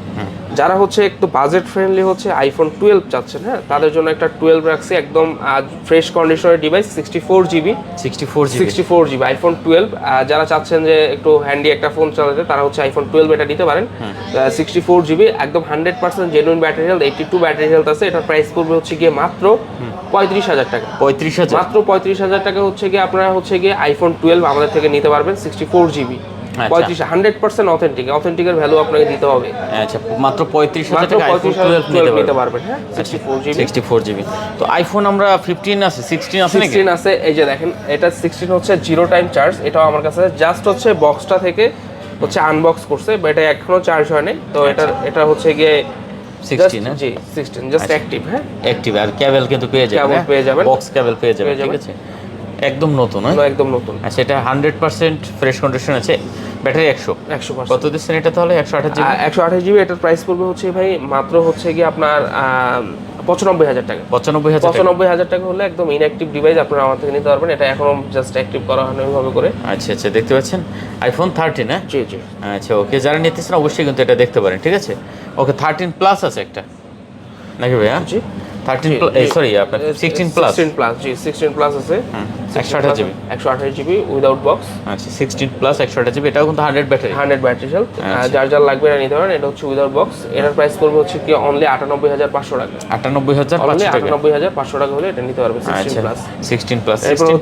যারা হচ্ছে একটু বাজেট ফ্রেন্ডলি হচ্ছে আইফোন 12 চাচ্ছেন, হ্যাঁ তাদের জন্য একটা 12 রাখছি একদম ফ্রেশ কন্ডিশনের ডিভাইস 64GB আইফোন 12। যারা চাচ্ছেন যে একটু হ্যান্ডি একটা ফোন চালাতে তারা হচ্ছে আইফোন 12 এটা নিতে পারেন। 64GB একদম 100% genuine battery health, 82 battery health আছে। এটার প্রাইস পড়বে হচ্ছে গিয়ে মাত্র 35,000 টাকা। 35,000 মাত্র 35,000 টাকা হচ্ছে গিয়ে আপনারা হচ্ছে গিয়ে আইফোন 12 আমাদের থেকে নিতে পারবেন 64GB। 100% অথেন্টিকের ভ্যালু আপনাকে দিতে হবে। আচ্ছা মাত্র 35,000 টাকা আইফোন 12 নিতে পারবেন। হ্যাঁ 64GB। তো আইফোন আমরা 15 আছে 16 আছে নাকি? 16 আছে, এই যে দেখেন এটা 16 হচ্ছে জিরো টাইম চার্জ। এটাও আমার কাছে জাস্ট হচ্ছে বক্সটা থেকে হচ্ছে আনবক্স করছে, বাট এটা এখনো চার্জ হয়নি। তো এটা হচ্ছে গিয়ে 16 জি 16 জাস্ট অ্যাক্টিভ। হ্যাঁ অ্যাক্টিভ আর কেবল কিন্তু পেয়ে যাবেন, বক্স কেবল পেয়ে যাবেন, ঠিক আছে একদম নতুন। একদম নতুন। আচ্ছা এটা 100% ফ্রেশ কন্ডিশন আছে, ব্যাটারি 100%। কত দিচ্ছেন এটা তাহলে? 128GB। এটার প্রাইস পড়বে হচ্ছে ভাই মাত্র হচ্ছে গিয়ে আপনার 95,000 টাকা। 95,000 টাকা হলে একদম ইনঅ্যাক্টিভ ডিভাইস আপনারা আমার থেকে নিতে পারবেন। এটা এখনো জাস্ট অ্যাক্টিভ করা হয়নি ওইভাবে করে। আচ্ছা আচ্ছা দেখতে পাচ্ছেন আইফোন 13 না? জি জি। আচ্ছা ওকে, যারা নিতেছেন অবশ্যই কিন্তু এটা দেখতে পারেন, ঠিক আছে। ওকে 13 প্লাস আছে একটা নাকি ভাইয়া? জি 13 সরি আপনার 16 প্লাস। 16 প্লাস জি 16 প্লাস আছে 128GB উইদাউট বক্স। আচ্ছা 16 প্লাস 128GB, এটাও কিন্তু 100 ব্যাটারি হেলথ। যার লাগবে এটা নিতে পারেন। এটা হচ্ছে উইদাউট বক্স। এটার প্রাইস পড়বে হচ্ছে কি অনলি 98,500 টাকা। 98,500 টাকা হলে এটা নিতে পারবে 16 প্লাস। 16 প্লাস 16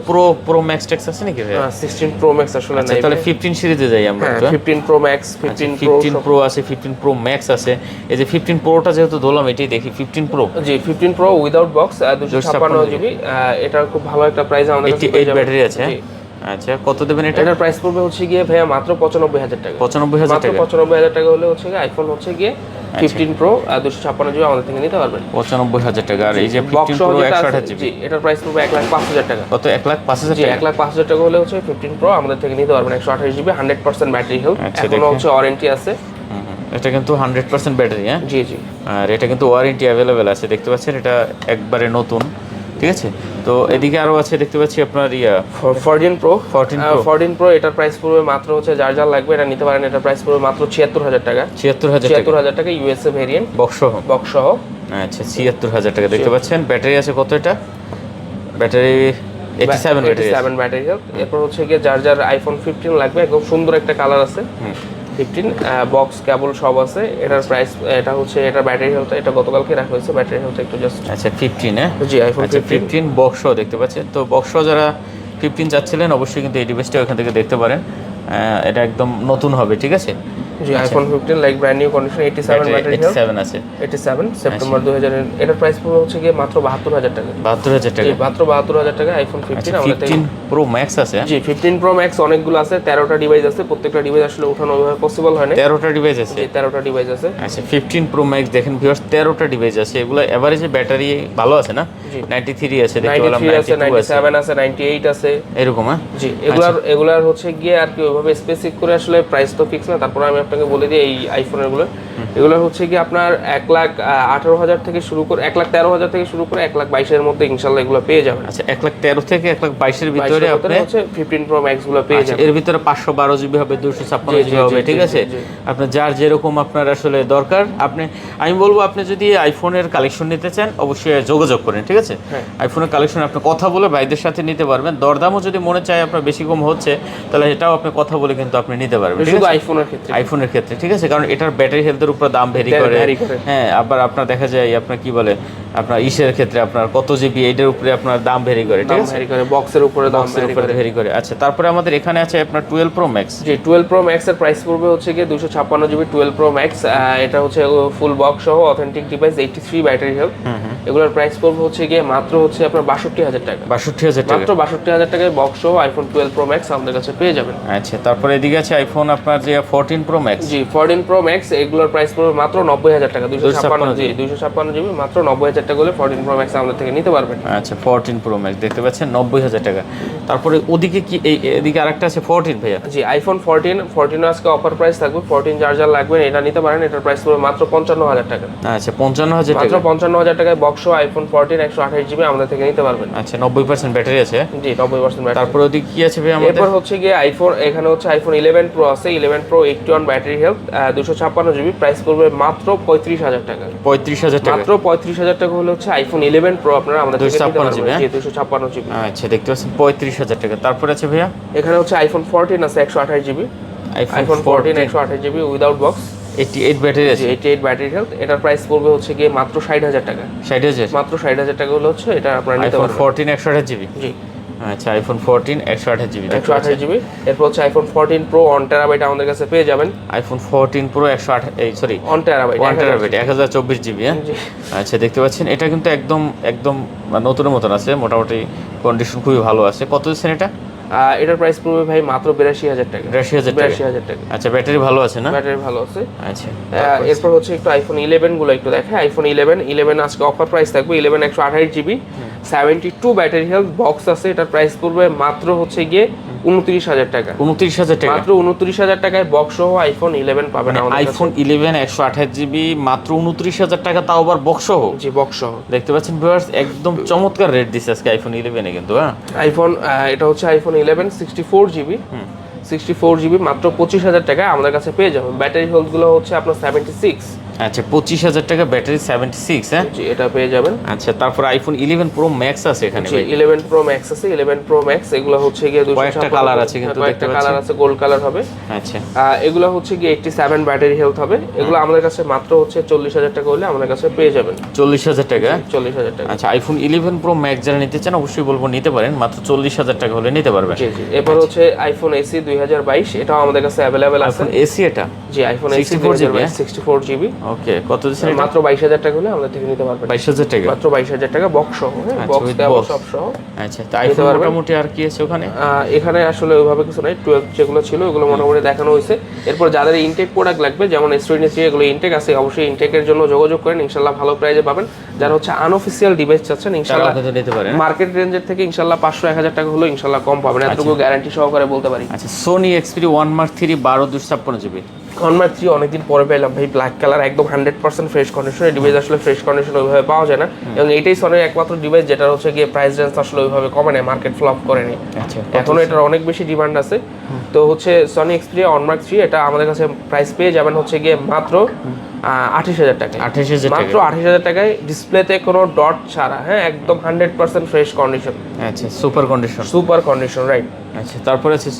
প্রো ম্যাক্স টেক্স আছে নাকি ভাই? 16 প্রো ম্যাক্স আসলে নাই। তাহলে 15 সিরিজে যাই আমরা। 15 প্রো ম্যাক্স, 15 প্রো আছে, 15 প্রো ম্যাক্স আছে। এই যে 15 প্রোটা যেহেতু ধরলাম এটাই দেখি 15 প্রো। জি 15 প্রো উইদাউট বক্স 256GB। এটার খুব ভালো একটা প্রাইস আমাদের কাছে পেয়ে যাবেন। ব্যাটারি আছে। আচ্ছা কত দেবেন এটা? এটার প্রাইস পড়বে হচ্ছে গিয়ে ভাইয়া মাত্র 95,000 টাকা। 95,000 টাকা। 95,000 টাকা হলে হচ্ছে গিয়ে আইফোন হচ্ছে গিয়ে 15 প্রো 256GB আমাদের থেকে নিতে পারবেন 95,000 টাকা। আর এই যে 15 প্রো 128GB, জি এটার প্রাইস পড়বে 1,05,000 টাকা। কত? 1,05,000 জি 1,05,000 টাকা হলে হচ্ছে 15 প্রো আমাদের থেকে নিতে পারবেন 128GB 100% ব্যাটারি হেলথ। এখনো হচ্ছে ওয়ারেন্টি আছে। এটা কিন্তু 100% ব্যাটারি। হ্যাঁ জি জি। আর এটা কিন্তু ওয়ারেন্টি অ্যাভেলেবেল আছে, দেখতে পাচ্ছেন এটা একবারে নতুন, ঠিক আছে। তো এদিকে আরো আছে দেখতে পাচ্ছি আপনার 14 প্রো। এটার প্রাইস পড়বে মাত্র হচ্ছে যার লাগবে এটা নিতে পারেন। এটার প্রাইস পড়বে মাত্র 76,000 টাকা। 76,000 টাকা ইউএসএ ভেরিয়েন্ট বক্স সহ। আচ্ছা 76,000 টাকা দেখতে পাচ্ছেন। ব্যাটারি আছে কত? এটা ব্যাটারি 87 ব্যাটারি হেলথ। এরপর হচ্ছে গিয়ে যার আইফোন 15 লাগবে একদম সুন্দর একটা কালার আছে 15 বক্স কেবল সব আছে। এটার প্রাইস এটা হচ্ছে এটা ব্যাটারি হেলথ, এটা গতকালকে রাখা হয়েছে ব্যাটারি হেলথ একটু জাস্ট। আচ্ছা 15 হ্যাঁ জি আইফোন 15 বক্স দেখতে পাচ্ছেন। তো বক্স যারা 15 চাচ্ছিলেন অবশ্যই কিন্তু এই ডিভাইসটা ওখান থেকে দেখতে পারেন। এটা একদম নতুন হবে, ঠিক আছে। জি iPhone 15 like brand new condition 87 battery health. 87 আছে 87 সেপ্টেম্বর 2000 এর। এটার প্রাইস পড়বে হচ্ছে গিয়ে মাত্র 72,000 টাকা। 72,000 টাকা। জি মাত্র 72,000 টাকা আইফোন 15 আমাদের 15 প্রো ম্যাক্স আছে। জি 15 প্রো ম্যাক্স অনেকগুলো আছে, 13টা ডিভাইস আছে। প্রত্যেকটা ডিভাইস আসলে ওঠানো ওইভাবে পসিবল হয় না। 13টা ডিভাইস আছে। জি 13টা ডিভাইস আছে। আচ্ছা 15 প্রো ম্যাক্স দেখেন ভিউয়ার্স 13টা ডিভাইস আছে। এগুলো এভারেজে ব্যাটারি ভালো আছে না? 93 আছে দেখতে পেলাম, 93 আছে, 97 আছে, 98 আছে এরকম। হ্যাঁ জি এগুলার হচ্ছে গিয়ে আর কি ওইভাবে স্পেসিফিক করে আসলে প্রাইস তো ফিক্স না। তারপর আমি আপনাকে বলে দিই এই আইফোনের এগুলো হচ্ছে কি আপনার 1,18,000 থেকে শুরু করে 1,13,000 থেকে শুরু করে 1,22,000 এর মধ্যে ইনশাআল্লাহ এগুলো পেয়ে যাবেন। আচ্ছা 1,13,000 থেকে 1,22,000 এর ভিতরে আপনি হচ্ছে 15 প্রো ম্যাক্স গুলো পেয়ে যাবেন। এর ভিতরে 512GB হবে, 256GB হবে, ঠিক আছে। আপনার যার যেরকম আপনার আসলে দরকার আমি বলবো আপনি যদি আইফোনের কালেকশন নিতে চান অবশ্যই যোগাযোগ করেন, ঠিক আছে। আইফোনের কালেকশন আপনি কথা বলে ভাইদের সাথে নিতে পারবেন। দরদামও যদি মনে চায় আপনার বেশি কম হচ্ছে তাহলে এটাও আপনি কথা বলে কিন্তু আপনি নিতে পারবেন, শুধু আইফোনের ক্ষেত্রে, ঠিক আছে। কারণ এটার ব্যাটারি হেলথের উপর দাম ভেরি করে। হ্যাঁ আবার আপনার দেখা যায় আপনার কি বলে আপনার ইসের ক্ষেত্রে আপনার কত জিবি এইটার উপরে আপনার দাম ভেরি করে, ঠিক আছে? ভ্যারি করে, বক্সের উপরে দাম ভেরি করে। আচ্ছা, তারপরে আমাদের এখানে আছে আপনার 12 প্রো ম্যাক্স। জি 12 প্রো ম্যাক্স এর প্রাইস পড়বে হচ্ছে গিয়ে 256 জিবি 12 প্রো ম্যাক্স। এটা হচ্ছে ফুল বক্স সহ অথেন্টিক ডিভাইস, 83 ব্যাটারি হেলথ। এগুলোর প্রাইস পড়বে হচ্ছে গিয়ে মাত্র হচ্ছে আপনার 62000 টাকা। 62000 টাকা, মাত্র 62000 টাকায় বক্স সহ আইফোন 12 প্রো ম্যাক্স আমাদের কাছে পেয়ে যাবেন। আচ্ছা, তারপরে এদিকে আছে আইফোন আপনার যে 14 প্রো ম্যাক্স। জি 14 প্রো ম্যাক্স, এগুলোর প্রাইস পড়বে মাত্র 90000 টাকা। 256 জিবি মাত্র 90000 টাকা হলে 14 প্রো ম্যাক্স আমাদের থেকে নিতে পারবেন। আচ্ছা, 14 প্রো ম্যাক্স দেখতে পাচ্ছেন 90000 টাকা। তারপরে ওদিকে কি এদিকে আরেকটা আছে 14 ভাইয়া? জি আইফোন 14 আজকে অফার প্রাইস থাকবে। 14 চার্জার লাগবে এটা নিতে পারেন, এটার প্রাইস পড়বে মাত্র 55000 টাকা। আচ্ছা, 55000 টাকা, মাত্র 55000 টাকায় বক্স আইফোন 14 128 জিবি আমাদের থেকে নিতে পারবেন। আচ্ছা, 90% ব্যাটারি আছে। জি 90% ব্যাটারি। তারপরে ওদিকে কি আছে ভাই আমাদের? এরপর হচ্ছে গিয়ে আইফোন, এখানে হচ্ছে আইফোন 11 প্রো আছে। 11 pro 81 battery health, 256 GB, price পড়বে মাত্র 35000 টাকা। 35000 টাকা, মাত্র 35000 টাকা হলে হচ্ছে আইফোন 11 প্রো আপনারা আমাদের থেকে নিতে পারবেন। জি 256 জিবি। আচ্ছা, দেখতে পাচ্ছেন 35000 টাকা। তারপরে আছে ভাইয়া এখানে হচ্ছে আইফোন 14 আছে 128 GB. IPhone 14 128 GB without box, 88 battery আছে। 88 ব্যাটারি হেলথ, এটার প্রাইস পড়বে হচ্ছে গিয়ে মাত্র 60000 টাকা। 60000, মাত্র 60000 টাকা হলে হচ্ছে এটা আপনারা নিতে আইফোন পারবেন। 14 128 জিবি। জি আচ্ছা, আইফোন 14 128 জিবি, 128 জিবি। এরপর হচ্ছে আইফোন 14 প্রো 1 টেরাবাইট আমাদের কাছে পেয়ে যাবেন। IPhone 14 pro 1 terabyte 1 terabyte 1024 GB. হ্যাঁ, আচ্ছা, দেখতে পাচ্ছেন এটা কিন্তু একদম একদম নতুনের মতন আছে, মোটামুটি কন্ডিশন খুবই ভালো আছে। কত দিচ্ছেন এটা? এটার প্রাইস পড়বে ভাই মাত্র 82000 টাকা। 82000 টাকা। আচ্ছা, ব্যাটারি ভালো আছে না? ব্যাটারি ভালো আছে। আচ্ছা, এরপর হচ্ছে একটু আইফোন 11 গুলো একটু দেখে। আইফোন 11 আজকে অফার প্রাইস থাকবে। 11 128 জিবি 72 ব্যাটারি হেলথ, বক্স আছে। এটার প্রাইস পড়বে মাত্র হচ্ছে গিয়ে 29000 টাকা। 29000 টাকা, মাত্র 29000 টাকায় বক্স সহ আইফোন 11 পাবেন আমাদের কাছে। আইফোন 11 128 জিবি মাত্র 29000 টাকা, তাও আবার বক্স সহ। জি বক্স সহ। দেখতে পাচ্ছেন ভিউয়ার্স, একদম চমৎকার রেট দিছে আজকে আইফোন 11 এ কিন্তু। হ্যাঁ, আইফোন এটা হচ্ছে আইফোন 11 64 জিবি 64 জিবি মাত্র 25000 টাকায় আমাদের কাছে পেয়ে যাবেন। ব্যাটারি হেলথ গুলো হচ্ছে আপনার 76। আচ্ছা, 25000 টাকা, ব্যাটারি 76। হ্যাঁ, জি এটা পেয়ে যাবেন। আচ্ছা, তারপর আইফোন 11 প্রো ম্যাক্স আছে এখানে জি ভাই। 11 প্রো ম্যাক্স আছে। 11 প্রো ম্যাক্স এগুলো হচ্ছে গিয়ে 256 কয়েকটা কালার আছে কিন্তু দেখতে কয়েকটা পাচ্ছেন। কালার আছে, গোল্ড কালার হবে। আচ্ছা, এগুলো হচ্ছে গিয়ে 87 ব্যাটারি হেলথ হবে। এগুলো আমাদের কাছে মাত্র হচ্ছে 40000 টাকা হলে আমাদের কাছে পেয়ে যাবেন। 40000 টাকা। 40000 টাকা। আচ্ছা, আইফোন 11 প্রো ম্যাক্স যারা নিতে চান অবশ্যই বলবো নিতে পারেন, মাত্র 40000 টাকা হলে নিতে পারবেন। জি জি। এরপর হচ্ছে আইফোন এসি 2022, এটাও আমাদের কাছে अवेलेबल আছে। আইফোন এসি এটা? জি আইফোন এসি 2022 64 জিবি। ওকে, কত দিচ্ছেন এটা? মাত্র 22000 টাকা হলে আমাদের থেকে নিতে পারবেন। 22000 টাকা, মাত্র 22000 টাকা বক্স সহ। হ্যাঁ, আচ্ছা, বক্স with দেওয়া box। সব সহ। আচ্ছা, তো আইফোন মোটামুটি আর কি আছে ওখানে? এখানে আসলে ওইভাবে কিছু নাই। 12 যেগুলো ছিল ওগুলো মোটামুটি দেখানো হয়েছে। এরপর যাদের ইনটেক প্রোডাক্ট লাগবে, যেমন S23 এগুলো ইনটেক আছে, অবশ্যই ইনটেকের জন্য যোগাযোগ করেন, ইনশাআল্লাহ ভালো প্রাইসে পাবেন। যারা হচ্ছে আনঅফিশিয়াল ডিভাইস চাচ্ছেন, ইনশাআল্লাহ তারা নিতে পারেন। মার্কেট রেঞ্জের থেকে ইনশাআল্লাহ 500-1000 টাকা হলো ইনশাআল্লাহ কম পাবেন, এতটুকু গ্যারান্টি সহকারে বলতে পারি। আচ্ছা, Sony expiry 1 mark 3 12 GB. 1 mark 3 অনেকদিন পরে পেলাম ভাই, ব্ল্যাক কালার, একদম 100% ফ্রেশ কন্ডিশন। এই ডিভাইস আসলে ফ্রেশ কন্ডিশন ওইভাবে পাওয়া যায় না, এবং এইটাই সনির একমাত্র ডিভাইস যেটা হচ্ছে গিয়ে প্রাইস রেঞ্জ আসলে ওইভাবে কমে নেই, মার্কেট ফ্লপ করেনি। আচ্ছা, এখনো এটার অনেক বেশি ডিমান্ড আছে। তো হচ্ছে সনি এক্সপিরিয়া 1 মার্ক 3 এটা আমাদের কাছে প্রাইস পেয়ে যাবেন হচ্ছে গিয়ে মাত্র 28000 টাকা। 28000 টাকা, মাত্র 28000 টাকায়, ডিসপ্লেতে কোনো ডট ছাড়া। হ্যাঁ, একদম 100% ফ্রেশ কন্ডিশন। আচ্ছা, super condition. Super condition, right. আচ্ছা, তারপরে আছে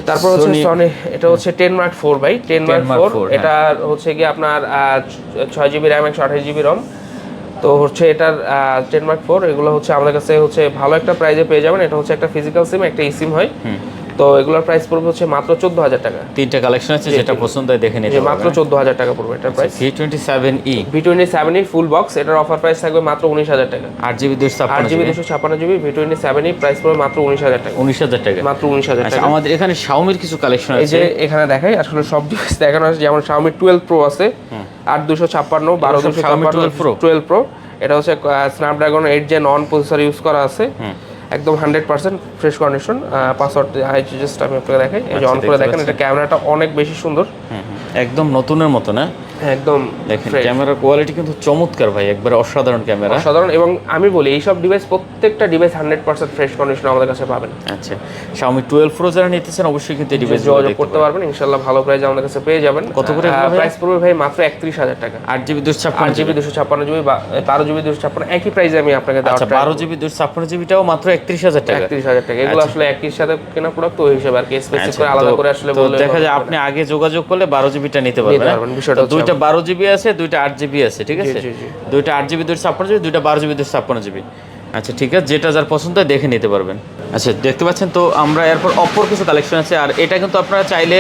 তারপর হচ্ছে সনি, এটা হচ্ছে 10 মার্ক 4 ভাই, 10 মার্ক 4। এটা হচ্ছে গিয়ে আপনার 6 জিবি র্যাম 128 জিবি রম। তো হচ্ছে এটার 10 মার্ক 4 এগুলো হচ্ছে আমাদের কাছে হচ্ছে ভালো একটা প্রাইজে পেয়ে যাবেন। এটা হচ্ছে একটা ফিজিক্যাল সিম, একটা ইসিম হয়। তো এগুলোর প্রাইস পড়বে হচ্ছে মাত্র 14000 টাকা। তিনটা কালেকশন আছে, যেটা পছন্দ হয় দেখে নিতে পারবেন। মাত্র 14000 টাকা পড়বে এটার price. V27e V27e full box, এটার অফার প্রাইস থাকবে মাত্র 19000 টাকা। 8GB 256GB V27e প্রাইস পড়বে মাত্র 19000 টাকা। 19000 টাকা, মাত্র 19000 টাকা। আমাদের এখানে Xiaomi-র কিছু কালেকশন আছে, এই যে এখানে দেখাই, আসলে সব ডিভাইস দেখানো আছে। যেমন Xiaomi 12 Pro আছে 8256 12256 12 Pro। এটা হচ্ছে Snapdragon 8 Gen on processor use করা আছে, একদম 100% ফ্রেশ কন্ডিশন। পাসওয়ার্ড জাস্ট আমি আপনাকে দেখাই, এই যে অন করে দেখেন, এটা ক্যামেরাটা অনেক বেশি সুন্দর, একদম নতুনের মতো না? একদম দেখেন ক্যামেরার কোয়ালিটি কিন্তু চমৎকার ভাই, একবারে অসাধারণ ক্যামেরা, অসাধারণ। এবং আমি বলি এই সব ডিভাইস, প্রত্যেকটা ডিভাইস 100% ফ্রেশ কন্ডিশন আমাদের কাছে পাবেন। আচ্ছা, Xiaomi 12 Pro যারা নিতেছেন অবশ্যই কিন্তু এই ডিভাইস যোগাযোগ করতে পারবেন, ইনশাআল্লাহ ভালো প্রাইস আমাদের কাছে পেয়ে যাবেন। কত করে প্রাইস পড়বে ভাই মাত্র 31000 টাকা। 8GB 256GB 256GB বা 12GB 256 একই প্রাইসে আমি আপনাকে দেওয়ার। আচ্ছা, 12GB 256GBটাও মাত্র 31000 টাকা। 31000 টাকা, এগুলো আসলে একই সাথে কেনা প্রোডাক্ট ওই হিসাবে আর কি, স্পেসিফিক করে আলাদা করে আসলে বললে দেখা যায় আপনি আগে যোগাযোগ করলে 12GBটা নিতে পারবেন। বিষয়টা হচ্ছে দুইটা 12GB আছে, দুইটা 8GB আছে, ঠিক আছে? দুইটা 8GB, দুইটা 56GB, দুইটা 12GB, দুইটা 56GB। আচ্ছা ঠিক আছে, যেটা যার পছন্দ হয় দেখে নিতে পারবেন। আচ্ছা দেখতে পাচ্ছেন তো আমরা এরপর অপর কিছু কালেকশন আছে, আর এটা কিন্তু আপনারা চাইলে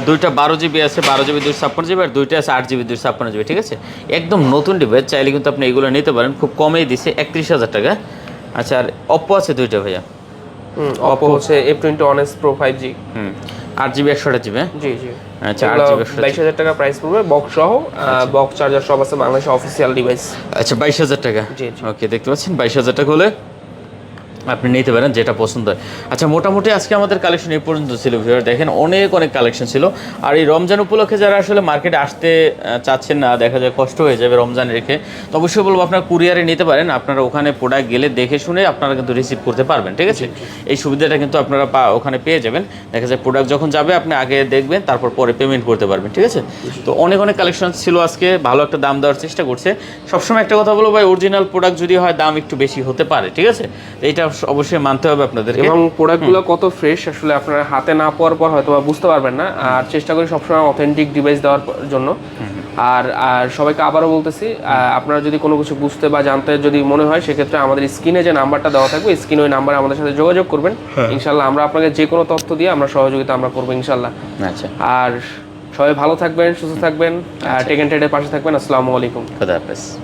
দুইটা 12GB আছে, 12GB, 256GB, আর দুইটা আছে 8GB, 256GB, ঠিক আছে? একদম নতুন ডিভাইস, চাইলে কিন্তু আপনি এগুলো নিতে পারেন, খুব কমেই দিছে 31,000 টাকা। আচ্ছা আর অপো আছে দুইটা ভাইয়া, অপো হচ্ছে F21s Pro 5G, 8GB 128GB। জি জি। আচ্ছা 8GB 22,000 টাকা প্রাইস পড়বে, বক্স সহ, বক্স চার্জার সব আছে, বাংলাদেশ অফিসিয়াল ডিভাইস। আচ্ছা 22,000 টাকা। জি জি। ওকে, দেখতে পাচ্ছেন 22,000 টাকা হলে আপনি নিতে পারেন যেটা পছন্দ হয়। আচ্ছা মোটামুটি আজকে আমাদের কালেকশন এই পর্যন্ত ছিল ভিউয়ার, দেখেন অনেক কালেকশন ছিল। আর এই রমজান উপলক্ষে যারা আসলে মার্কেটে আসতে চাচ্ছেন না, দেখা যায় কষ্ট হয়ে যাবে রমজান রেখে, তো অবশ্যই বলবো আপনারা কুরিয়ারে নিতে পারেন। আপনারা ওখানে প্রোডাক্ট গেলে দেখে শুনে আপনারা কিন্তু রিসিভ করতে পারবেন, ঠিক আছে? এই সুবিধাটা কিন্তু আপনারা ওখানে পেয়ে যাবেন। দেখা যায় প্রোডাক্ট যখন যাবে আপনি আগে দেখবেন, তারপর পরে পেমেন্ট করতে পারবেন, ঠিক আছে? তো অনেক কালেকশন ছিল আজকে, ভালো একটা দাম দেওয়ার চেষ্টা করছে। সবসময় একটা কথা বলবো ভাই, অরিজিনাল প্রোডাক্ট যদি হয় দাম একটু বেশি হতে পারে, ঠিক আছে? এইটা অবশ্যই মানতে হবে আপনাদের। এবং প্রোডাক্টগুলো কত ফ্রেশ আসলে আপনারা হাতে না পাওয়ার পর হয়তো বুঝতে পারবেন না। আর চেষ্টা করি সবসময় অথেন্টিক ডিভাইস দেওয়ার জন্য। আর সবাইকে আবারও বলতেছি, আপনারা যদি কোনো কিছু বুঝতে বা জানতে যদি মনে হয়, সেক্ষেত্রে আমাদের স্ক্রিনে যে নাম্বারটা দেওয়া থাকবে, স্ক্রিনে ওই নাম্বারে আমাদের সাথে যোগাযোগ করবেন। ইনশাল্লাহ আমরা আপনাকে যে কোনো তথ্য দিয়ে আমরা সহযোগিতা আমরা করবো ইনশাল্লাহ। আচ্ছা, আর সবাই ভালো থাকবেন, সুস্থ থাকবেন, টেক এন্ড ট্রেডের পাশে থাকবেন। আসসালামু আলাইকুম, খুদা হাফেজ।